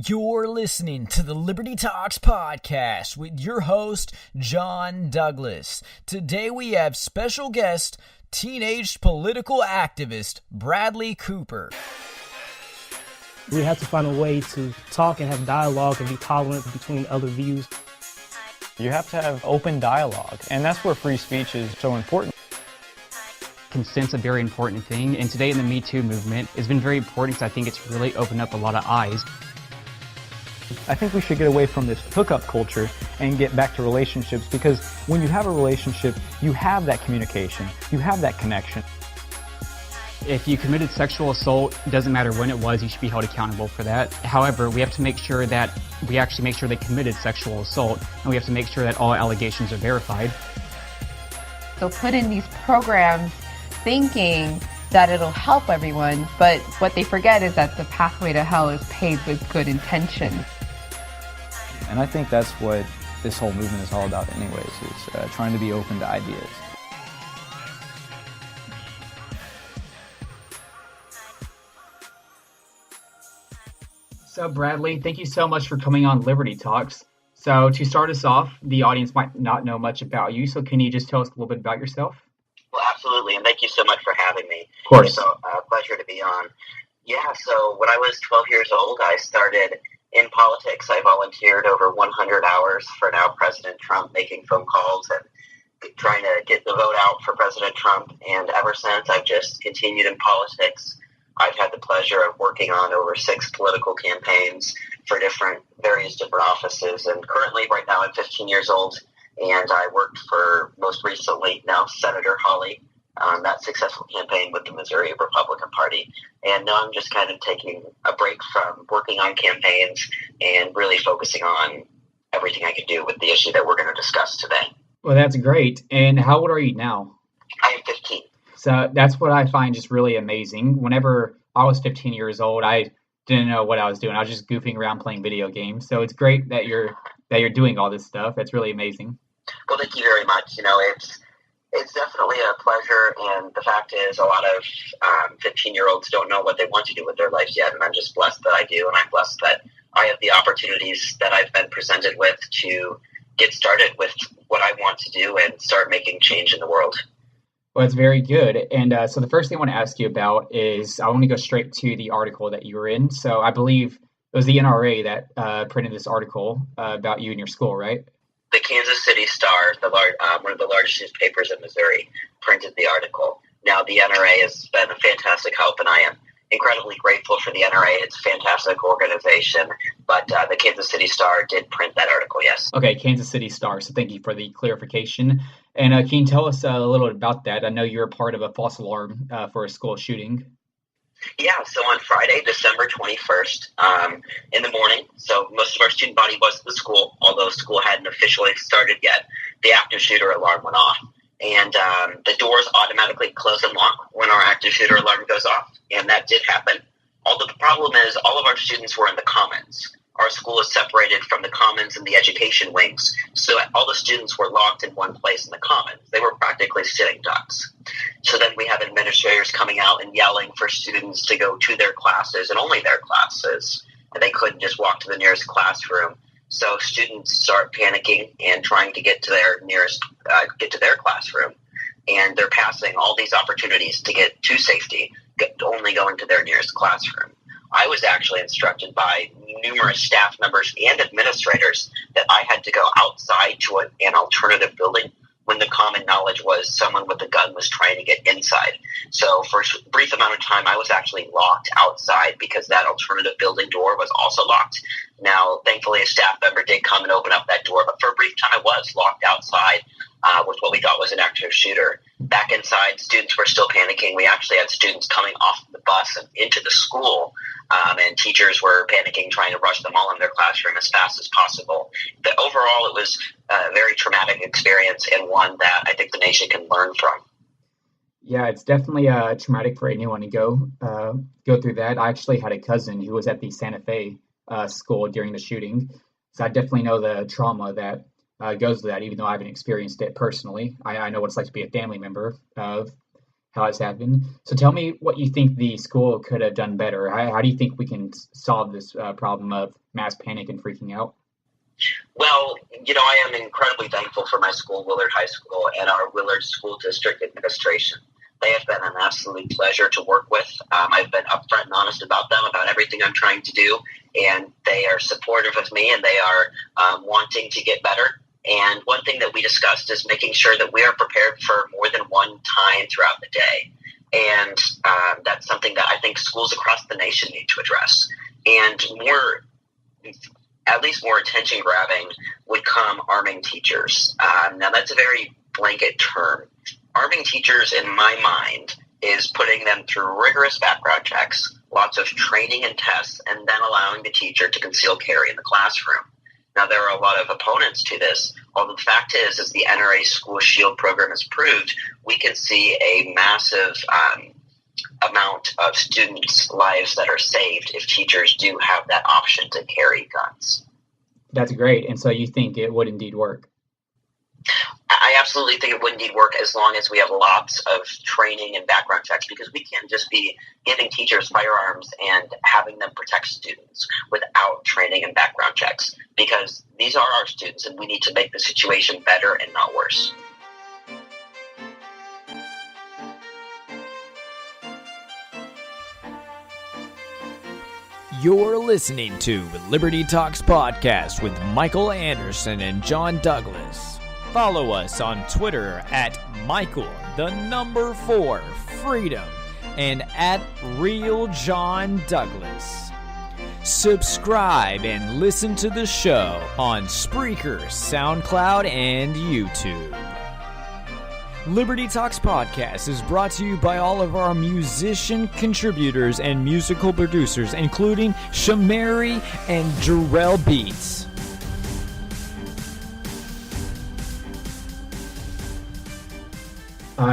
You're listening to the Liberty Talks podcast with your host, John Douglas. Today we have special guest, teenage political activist, Bradley Cooper. We have to find a way to talk and have dialogue and be tolerant between other views. You have to have open dialogue, and that's where free speech is so important. Consent's a very important thing, and today in the Me Too movement, it's been very important because I think it's really opened up a lot of eyes. I think we should get away from this hookup culture and get back to relationships, because when you have a relationship, you have that communication, you have that connection. If you committed sexual assault, it doesn't matter when it was, you should be held accountable for that. However, we have to make sure that we actually make sure they committed sexual assault, and we have to make sure that all allegations are verified. They'll put in these programs thinking that it'll help everyone, but what they forget is that the pathway to hell is paved with good intentions. And I think that's what this whole movement is all about anyways, is trying to be open to ideas. So Bradley, thank you so much for coming on Liberty Talks. So to start us off, the audience might not know much about you, so can you just tell us a little bit about yourself? Well, absolutely, and thank you so much for having me. Of course. So, pleasure to be on. Yeah, so when I was 12 years old, I started in politics. I volunteered over 100 hours for now President Trump, making phone calls and trying to get the vote out for President Trump. And ever since, I've just continued in politics. I've had the pleasure of working on over 6 political campaigns for various different offices. And currently, right now, I'm 15 years old, and I worked for, most recently, now Senator Hawley, on that successful campaign with the Missouri Republican Party. And now I'm just kind of taking a break from working on campaigns and really focusing on everything I can do with the issue that we're going to discuss today. Well, that's great. And how old are you now? I am 15. So that's what I find just really amazing. Whenever I was 15 years old, I didn't know what I was doing. I was just goofing around playing video games. So it's great that you're doing all this stuff. That's really amazing. Well, thank you very much. You know, it's definitely a pleasure, and the fact is a lot of 15-year-olds don't know what they want to do with their lives yet, and I'm just blessed that I do, and I'm blessed that I have the opportunities that I've been presented with to get started with what I want to do and start making change in the world. Well, it's very good. And so the first thing I want to ask you about is I want to go straight to the article that you were in. So I believe it was the NRA that printed this article about you and your school, right? The Kansas City Star, one of the largest newspapers in Missouri, printed the article. Now, the NRA has been a fantastic help, and I am incredibly grateful for the NRA. It's a fantastic organization, but the Kansas City Star did print that article, yes. Okay, Kansas City Star. So thank you for the clarification. And can you tell us a little bit about that? I know you're a part of a false alarm for a school shooting. Yeah, so on Friday, December 21st, in the morning, so most of our student body was at the school, although school hadn't officially started yet, the active shooter alarm went off. And the doors automatically close and lock when our active shooter alarm goes off, and that did happen. Although the problem is all of our students were in the commons. Our school is separated from the commons and the education wings, so all the students were locked in one place in the commons. They were practically sitting ducks. So then we have administrators coming out and yelling for students to go to their classes and only their classes, and they couldn't just walk to the nearest classroom. So students start panicking and trying to get to their classroom, and they're passing all these opportunities to get to safety, only going to their nearest classroom. I was actually instructed by numerous staff members and administrators that I had to go outside to an alternative building when the common knowledge was someone with a gun was trying to get inside. So for a brief amount of time, I was actually locked outside because that alternative building door was also locked. Now, thankfully, a staff member did come and open up that door, but for a brief time, I was locked outside with what we thought was an active shooter. Back inside, students were still panicking. We actually had students coming off the bus and into the school, and teachers were panicking, trying to rush them all in their classroom as fast as possible. But overall, it was a very traumatic experience and one that I think the nation can learn from. Yeah, it's definitely traumatic for anyone to go through that. I actually had a cousin who was at the Santa Fe school during the shooting, so I definitely know the trauma that goes with that, even though I haven't experienced it personally. I know what it's like to be a family member of. how it's happened. So tell me what you think the school could have done better. How do you think we can solve this problem of mass panic and freaking out? Well, I am incredibly thankful for my school, Willard High School, and our Willard School District administration. They have been an absolute pleasure to work with. I've been upfront and honest about them, about everything I'm trying to do, and they are supportive of me, and they are wanting to get better. And one thing that we discussed is making sure that we are prepared for more than one time throughout the day. And that's something that I think schools across the nation need to address. And at least more attention-grabbing would come arming teachers. Now, that's a very blanket term. Arming teachers, in my mind, is putting them through rigorous background checks, lots of training and tests, and then allowing the teacher to conceal carry in the classroom. Now, there are a lot of opponents to this, although the fact is, as the NRA School Shield program has proved, we can see a massive amount of students' lives that are saved if teachers do have that option to carry guns. That's great. And so you think it would indeed work? I absolutely think it would indeed work as long as we have lots of training and background checks, because we can't just be giving teachers firearms and having them protect students without training and background checks, because these are our students and we need to make the situation better and not worse. You're listening to Liberty Talks Podcast with Michael Anderson and John Douglas. Follow us on Twitter at Michael4Freedom and at Real John Douglas. Subscribe and listen to the show on Spreaker, SoundCloud, and YouTube. Liberty Talks Podcast is brought to you by all of our musician contributors and musical producers, including Shamari and Jarrell Beats.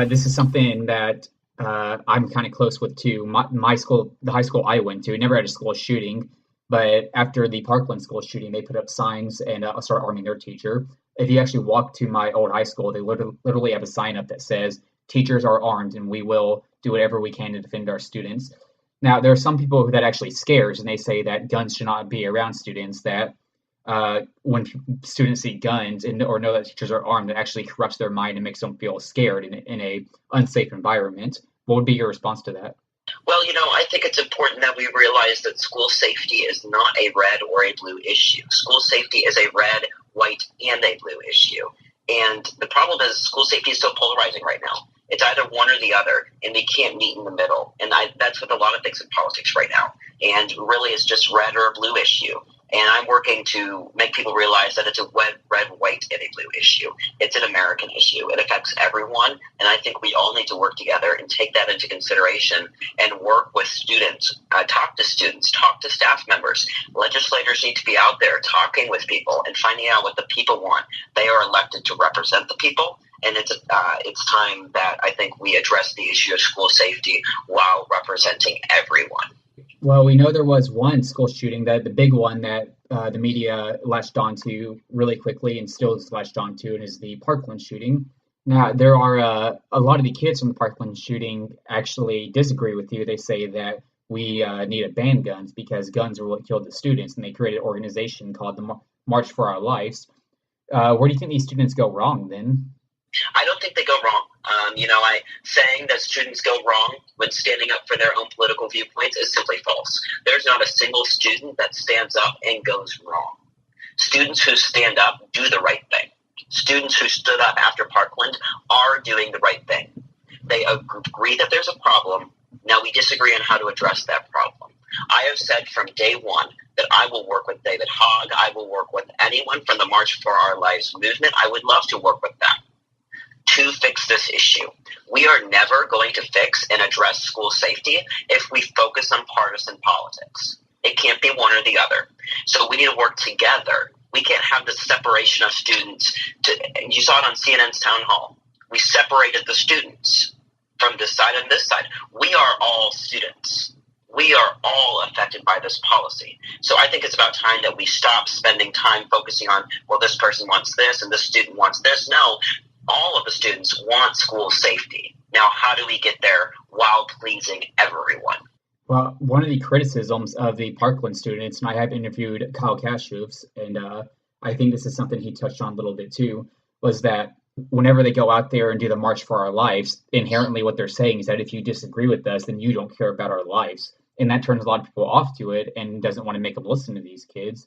This is something that I'm kind of close with too. My school, the high school I went to, never had a school shooting, but after the Parkland school shooting, they put up signs and started arming their teacher. If you actually walk to my old high school, they literally have a sign up that says, "Teachers are armed and we will do whatever we can to defend our students." Now, there are some people that actually scares, and they say that guns should not be around students, that when students see guns or know that teachers are armed, it actually corrupts their mind and makes them feel scared in a unsafe environment. What would be your response to that? Well, I think it's important that we realize that school safety is not a red or a blue issue. School safety is a red, white, and a blue issue. And the problem is school safety is so polarizing right now. It's either one or the other, and they can't meet in the middle. And that's with a lot of things in politics right now. And really, it's just red or a blue issue. And I'm working to make people realize that it's a red, white, and a blue issue. It's an American issue. It affects everyone, and I think we all need to work together and take that into consideration and work with students, talk to students, talk to staff members. Legislators need to be out there talking with people and finding out what the people want. They are elected to represent the people, and it's time that I think we address the issue of school safety while representing everyone. Well, we know there was one school shooting, the big one that the media latched onto really quickly and still is latched onto, and is the Parkland shooting. Now, there are a lot of the kids from the Parkland shooting actually disagree with you. They say that we need to ban guns because guns are what killed the students, and they created an organization called the March for Our Lives. Where do you think these students go wrong then? I don't think they go wrong. Saying that students go wrong when standing up for their own political viewpoints is simply false. There's not a single student that stands up and goes wrong. Students who stand up do the right thing. Students who stood up after Parkland are doing the right thing. They agree that there's a problem. Now we disagree on how to address that problem. I have said from day one that I will work with David Hogg. I will work with anyone from the March for Our Lives movement. I would love to work with them to fix this issue. We are never going to fix and address school safety if we focus on partisan politics. It can't be one or the other. So we need to work together. We can't have this separation of students. You saw it on CNN's town hall. We separated the students from this side and this side. We are all students. We are all affected by this policy. So I think it's about time that we stop spending time focusing on, well, this person wants this and this student wants this. No. All of the students want school safety. Now, how do we get there while pleasing everyone? Well, one of the criticisms of the Parkland students, and I have interviewed Kyle Kashuves, and I think this is something he touched on a little bit too, was that whenever they go out there and do the March for Our Lives, inherently what they're saying is that if you disagree with us, then you don't care about our lives. And that turns a lot of people off to it and doesn't want to make them listen to these kids.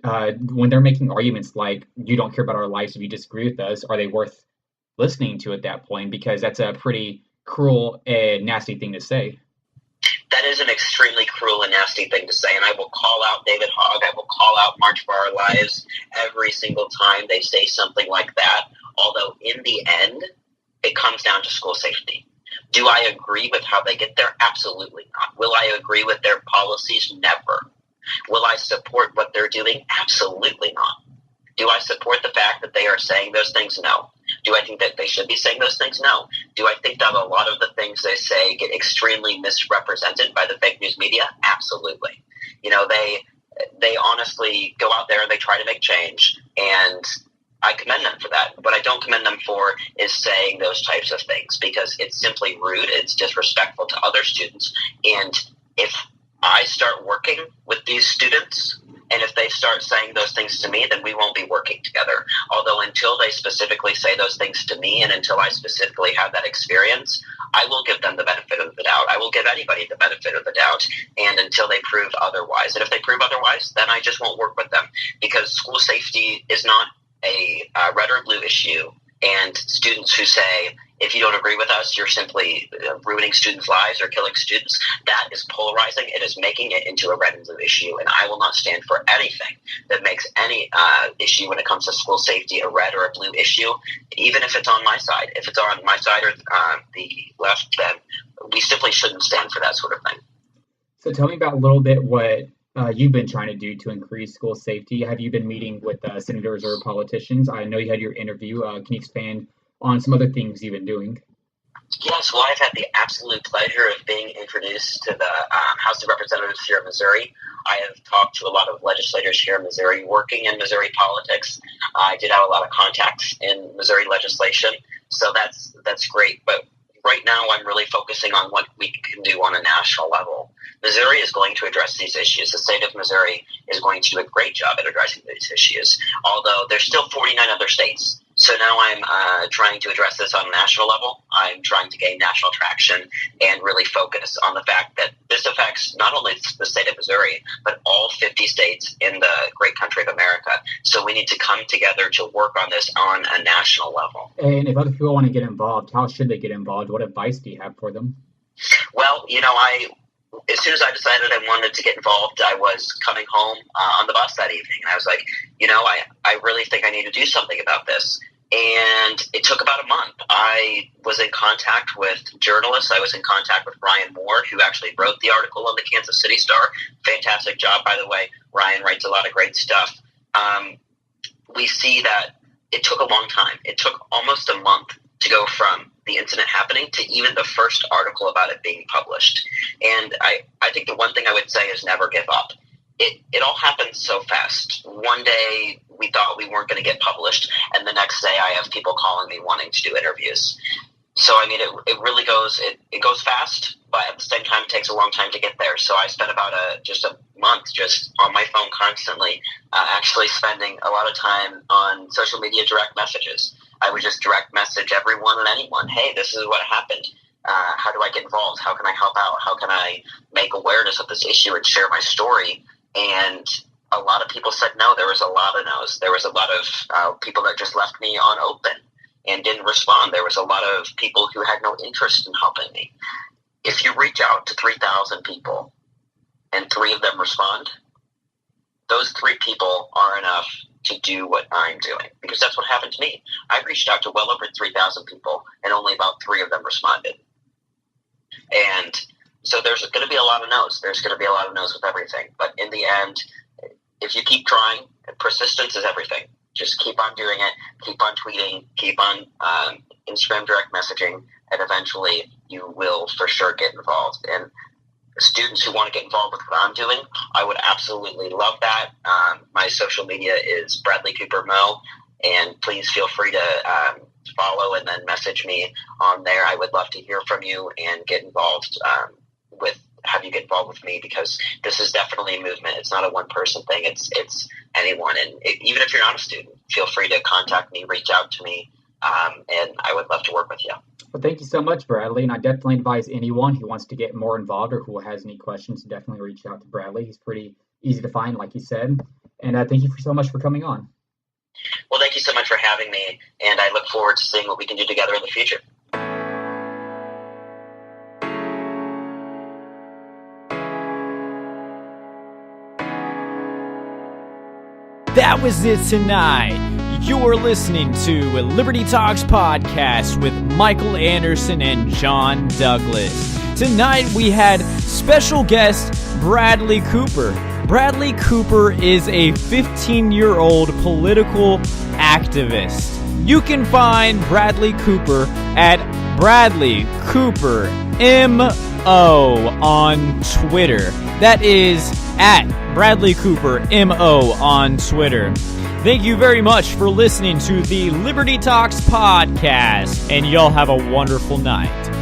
When they're making arguments like, you don't care about our lives if you disagree with us, are they worth listening to at that point? Because that's a pretty cruel and nasty thing to say. That is an extremely cruel and nasty thing to say, and I will call out David Hogg. I will call out March for Our Lives every single time they say something like that, although in the end, it comes down to school safety. Do I agree with how they get there? Absolutely not. Will I agree with their policies? Never. Will I support what they're doing? Absolutely not. Do I support the fact that they are saying those things? No. Do I think that they should be saying those things? No. Do I think that a lot of the things they say get extremely misrepresented by the fake news media? Absolutely. You know, they honestly go out there and they try to make change, and I commend them for that. What I don't commend them for is saying those types of things, because it's simply rude, it's disrespectful to other students, and if I start working with these students, and if they start saying those things to me, then we won't be working together. Although until they specifically say those things to me, and until I specifically have that experience, I will give them the benefit of the doubt. I will give anybody the benefit of the doubt, and until they prove otherwise. And if they prove otherwise, then I just won't work with them, because school safety is not a red or blue issue. And students who say, if you don't agree with us, you're simply ruining students' lives or killing students, that is polarizing. It is making it into a red and blue issue, and I will not stand for anything that makes any issue when it comes to school safety a red or a blue issue, even if it's on my side. If it's on my side or the left, then we simply shouldn't stand for that sort of thing. So tell me about a little bit what you've been trying to do to increase school safety. Have you been meeting with senators or politicians? I know you had your interview. Can you expand on some other things you've been doing? Yes, well, I've had the absolute pleasure of being introduced to the House of Representatives here in Missouri. I have talked to a lot of legislators here in Missouri, working in Missouri politics. I did have a lot of contacts in Missouri legislation, so that's great. But right now, I'm really focusing on what we can do on a national level. Missouri is going to address these issues. The state of Missouri is going to do a great job at addressing these issues, although there's still 49 other states. So now I'm trying to address this on a national level. I'm trying to gain national traction and really focus on the fact that this affects not only the state of Missouri, but all 50 states in the great country of America. So we need to come together to work on this on a national level. And if other people want to get involved, how should they get involved? What advice do you have for them? Well, you know, as soon as I decided I wanted to get involved, I was coming home on the bus that evening, and I was like, you know, I really think I need to do something about this. And it took about a month. I was in contact with journalists. I was in contact with Ryan Moore, who actually wrote the article on the Kansas City Star. Fantastic job, by the way. Ryan writes a lot of great stuff. We see that it took a long time. It took almost a month to go from the incident happening to even the first article about it being published. And I think the one thing I would say is never give up. It all happened so fast. One day we thought we weren't going to get published, and the next day I have people calling me wanting to do interviews. So, I mean, it really goes fast, but at the same time, it takes a long time to get there. So I spent about just a month just on my phone constantly, actually spending a lot of time on social media direct messages. I would just direct message everyone and anyone, hey, this is what happened. How do I get involved? How can I help out? How can I make awareness of this issue and share my story? And a lot of people said no. There was a lot of no's. There was a lot of people that just left me on open and didn't respond. There was a lot of people who had no interest in helping me. If you reach out to 3,000 people and 3 of them respond, those 3 people are enough to do what I'm doing, because that's what happened to me. I reached out to well over 3,000 people and only about 3 of them responded. And so there's going to be a lot of no's. There's going to be a lot of no's with everything. But in the end, if you keep trying, persistence is everything. Just keep on doing it, keep on tweeting, keep on Instagram direct messaging, and eventually you will for sure get involved. And students who want to get involved with what I'm doing, I would absolutely love that. My social media is Bradley Cooper Mo, and please feel free to follow and then message me on there. I would love to hear from you and get involved have you get involved with me, because this is definitely a movement. It's not a one-person thing. It's anyone. And even if you're not a student, feel free to contact me, reach out to me, and I would love to work with you. Well, thank you so much, Bradley. And I definitely advise anyone who wants to get more involved or who has any questions to definitely reach out to Bradley. He's pretty easy to find, like you said. And thank you so much for coming on. Well, thank you so much for having me, and I look forward to seeing what we can do together in the future. That was it tonight. You're listening to Liberty Talks Podcast with Michael Anderson and John Douglas. Tonight we had special guest Bradley Cooper. Bradley Cooper is a 15-year-old political activist. You can find Bradley Cooper at Bradley Cooper MO on Twitter. That is at Bradley Cooper MO on Twitter. Thank you very much for listening to the Liberty Talks Podcast, and y'all have a wonderful night.